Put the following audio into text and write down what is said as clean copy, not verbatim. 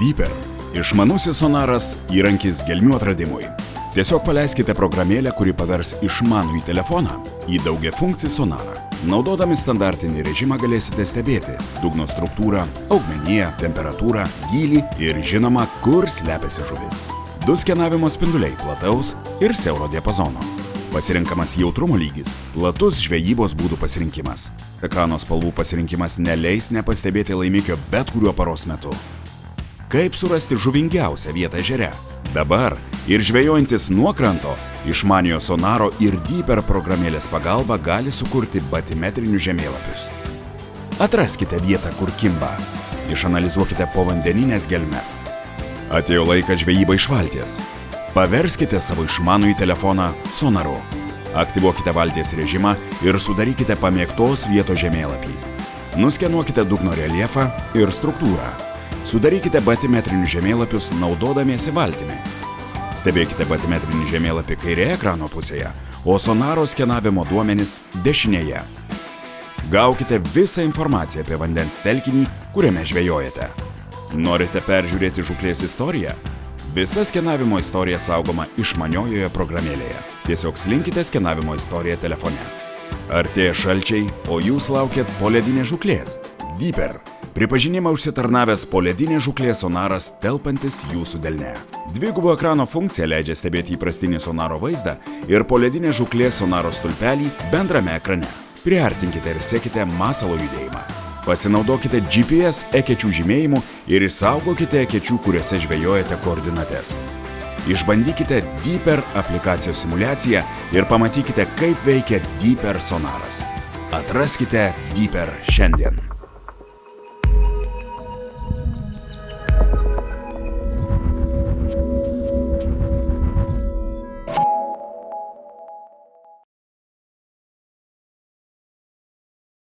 Deeper – išmanusis sonaras įrankis gelmių atradimui. Tiesiog paleiskite programėlę, kuri pavers išmanųjį telefoną į daugiafunkcį sonarą. Naudodami standartinį režimą galėsite stebėti dugno struktūrą, augmeniją, temperatūrą, gylį ir žinoma, kur slepiasi žuvis. Du skenavimo spinduliai plataus ir siauro diapazono. Pasirinkamas jautrumo lygis – platus žvejybos būdų pasirinkimas. Ekrano spalvų pasirinkimas neleis nepastebėti laimikio bet kuriuo paros metu. Kaip surasti žuvingiausią vietą ežere? Dabar ir žvejojantis nuo kranto, išmaniojo sonaro ir Deeper programėlės pagalba gali sukurti batimetrinius žemėlapius. Atraskite vietą, kur kimba. Išanalizuokite povandeninės gelmes. Atėjo laikas žvejybai iš valties. Paverskite savo išmanųjį telefoną sonaru. Aktyvuokite valties režimą ir sudarykite pamėgtos vietos žemėlapį. Nuskenuokite dugno reljefą ir struktūrą. Sudarykite batimetrinius žemėlapius naudodamiesi valtimi. Stebėkite batimetrinį žemėlapį kairėje ekrano pusėje, o sonaro skenavimo duomenis dešinėje. Gaukite visą informaciją apie vandens telkinį, kuriame žvejojate. Norite peržiūrėti žūklės istoriją? Visa skenavimo istorija saugoma išmaniojoje programėlėje. Tiesiog slinkite skenavimo istoriją telefone. Artėja šalčiai, o jūs laukiat poledinės žūklės. Deeper – pripažinimą užsitarnavęs poledinės žūklės sonaras telpantis jūsų delne. Dvigubo ekrano funkcija leidžia stebėti įprastinį sonaro vaizdą ir poledinės žūklės sonaro stulpelį bendrame ekrane. Priartinkite ir sekite masalo judėjimą. Pasinaudokite GPS ekečių žymėjimu ir išsaugokite ekečių, kuriuose žvejojate koordinates. Išbandykite Deeper aplikacijos simulaciją ir pamatykite, kaip veikia Deeper sonaras. Atraskite Deeper šiandien.